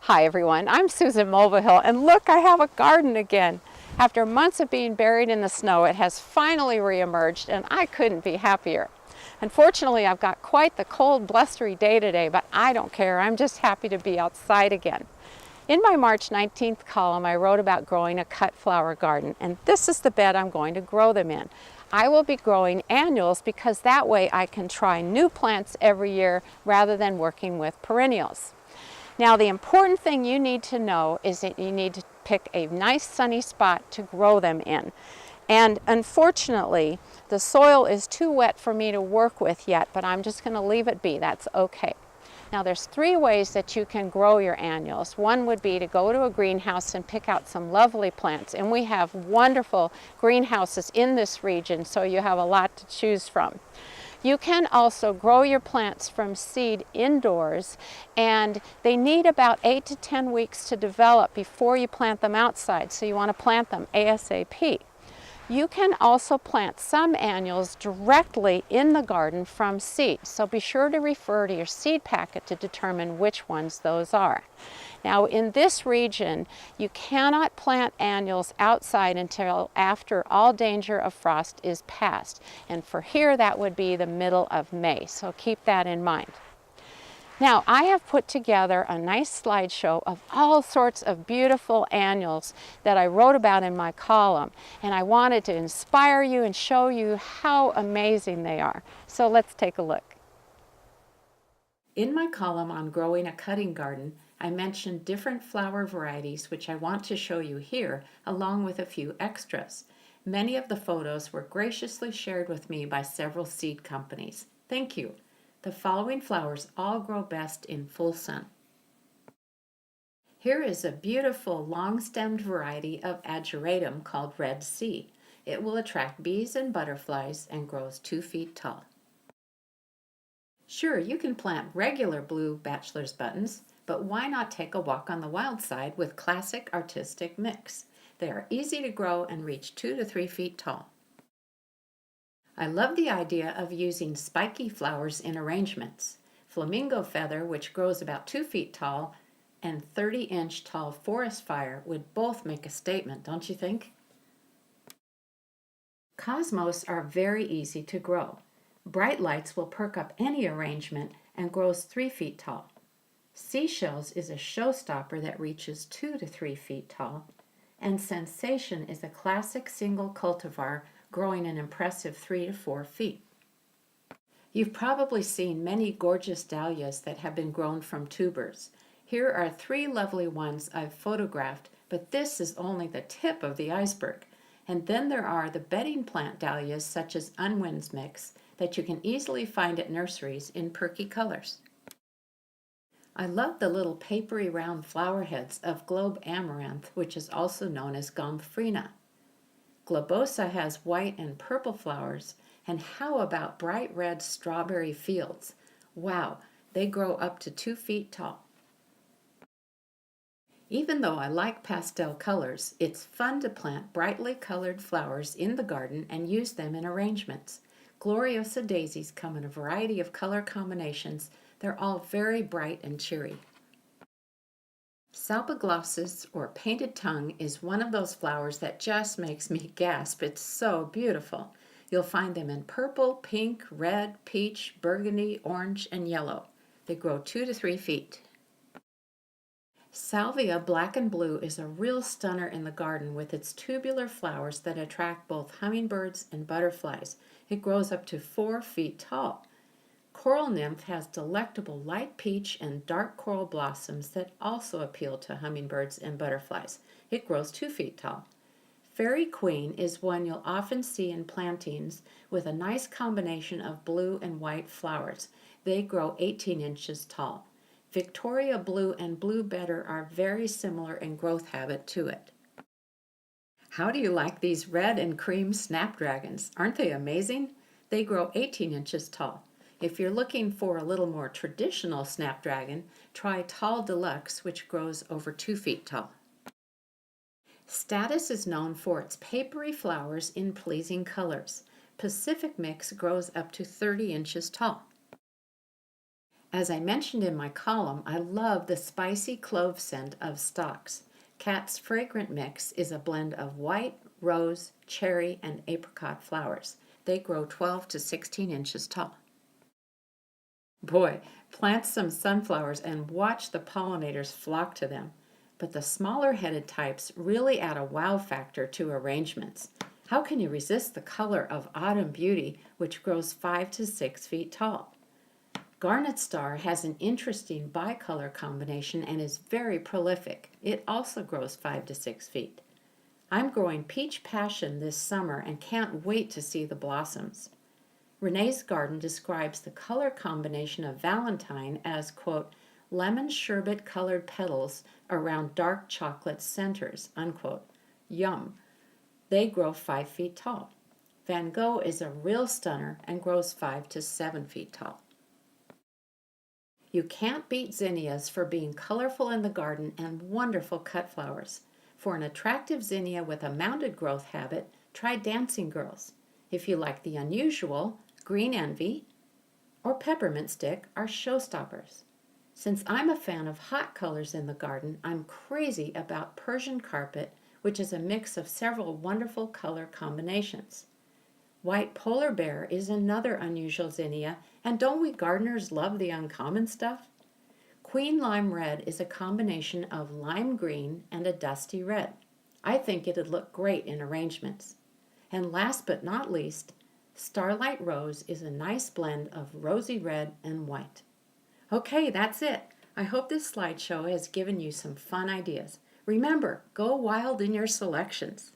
Hi everyone, I'm Susan Mulvihill, and look, I have a garden again. After months of being buried in the snow, it has finally reemerged, and I couldn't be happier. Unfortunately, I've got quite the cold, blustery day today, but I don't care. I'm just happy to be outside again. In my March 19th column, I wrote about growing a cut flower garden, and this is the bed I'm going to grow them in. I will be growing annuals because that way I can try new plants every year rather than working with perennials. Now, the important thing you need to know is that you need to pick a nice sunny spot to grow them in. And unfortunately, the soil is too wet for me to work with yet, but I'm just going to leave it be. That's okay. Now, there's three ways that you can grow your annuals. One would be to go to a greenhouse and pick out some lovely plants. And we have wonderful greenhouses in this region, so you have a lot to choose from. You can also grow your plants from seed indoors, and they need about 8 to 10 weeks to develop before you plant them outside, so you want to plant them ASAP. You can also plant some annuals directly in the garden from seed, so be sure to refer to your seed packet to determine which ones those are. Now, in this region, you cannot plant annuals outside until after all danger of frost is past, and for here that would be the middle of May, so keep that in mind. Now, I have put together a nice slideshow of all sorts of beautiful annuals that I wrote about in my column, and I wanted to inspire you and show you how amazing they are. So let's take a look. In my column on growing a cutting garden, I mentioned different flower varieties which I want to show you here, along with a few extras. Many of the photos were graciously shared with me by several seed companies. Thank you. The following flowers all grow best in full sun. Here is a beautiful long-stemmed variety of ageratum called Red Sea. It will attract bees and butterflies and grows 2 feet tall. Sure, you can plant regular blue bachelor's buttons, but why not take a walk on the wild side with classic artistic mix? They are easy to grow and reach 2 to 3 feet tall. I love the idea of using spiky flowers in arrangements. Flamingo feather, which grows about 2 feet tall, and 30-inch tall forest fire would both make a statement, don't you think? Cosmos are very easy to grow. Bright lights will perk up any arrangement and grows 3 feet tall. Seashells is a showstopper that reaches 2 to 3 feet tall. And Sensation is a classic single cultivar growing an impressive 3 to 4 feet. You've probably seen many gorgeous dahlias that have been grown from tubers. Here are 3 lovely ones I've photographed, but this is only the tip of the iceberg. And then there are the bedding plant dahlias such as Unwin's Mix that you can easily find at nurseries in perky colors. I love the little papery round flower heads of globe amaranth, which is also known as gomphrena. Globosa has white and purple flowers, and how about bright red strawberry fields? Wow, they grow up to 2 feet tall. Even though I like pastel colors, it's fun to plant brightly colored flowers in the garden and use them in arrangements. Gloriosa daisies come in a variety of color combinations. They're all very bright and cheery. Salpiglossus, or painted tongue, is one of those flowers that just makes me gasp. It's so beautiful. You'll find them in purple, pink, red, peach, burgundy, orange, and yellow. They grow 2 to 3 feet. Salvia black and blue is a real stunner in the garden with its tubular flowers that attract both hummingbirds and butterflies. It grows up to 4 feet tall. Coral nymph has delectable light peach and dark coral blossoms that also appeal to hummingbirds and butterflies. It grows 2 feet tall. Fairy queen is one you'll often see in plantings with a nice combination of blue and white flowers. They grow 18 inches tall. Victoria blue and blue bedder are very similar in growth habit to it. How do you like these red and cream snapdragons? Aren't they amazing? They grow 18 inches tall. If you're looking for a little more traditional snapdragon, try Tall Deluxe, which grows over 2 feet tall. Statice is known for its papery flowers in pleasing colors. Pacific Mix grows up to 30 inches tall. As I mentioned in my column, I love the spicy clove scent of stocks. Cat's Fragrant Mix is a blend of white, rose, cherry, and apricot flowers. They grow 12 to 16 inches tall. Boy, plant some sunflowers and watch the pollinators flock to them. But the smaller headed types really add a wow factor to arrangements. How can you resist the color of Autumn Beauty, which grows 5 to 6 feet tall? Garnet Star has an interesting bicolor combination and is very prolific. It also grows 5 to 6 feet. I'm growing Peach Passion this summer and can't wait to see the blossoms. Renee's garden describes the color combination of Valentine as, quote, lemon sherbet colored petals around dark chocolate centers, unquote. Yum. They grow 5 feet tall. Van Gogh is a real stunner and grows 5 to 7 feet tall. You can't beat zinnias for being colorful in the garden and wonderful cut flowers. For an attractive zinnia with a mounded growth habit, try Dancing Girls. If you like the unusual, Green Envy or Peppermint Stick are showstoppers. Since I'm a fan of hot colors in the garden, I'm crazy about Persian Carpet, which is a mix of several wonderful color combinations. White Polar Bear is another unusual zinnia, and don't we gardeners love the uncommon stuff? Queen Lime Red is a combination of lime green and a dusty red. I think it'd look great in arrangements. And last but not least, Starlight Rose is a nice blend of rosy red and white. Okay, that's it. I hope this slideshow has given you some fun ideas. Remember, go wild in your selections.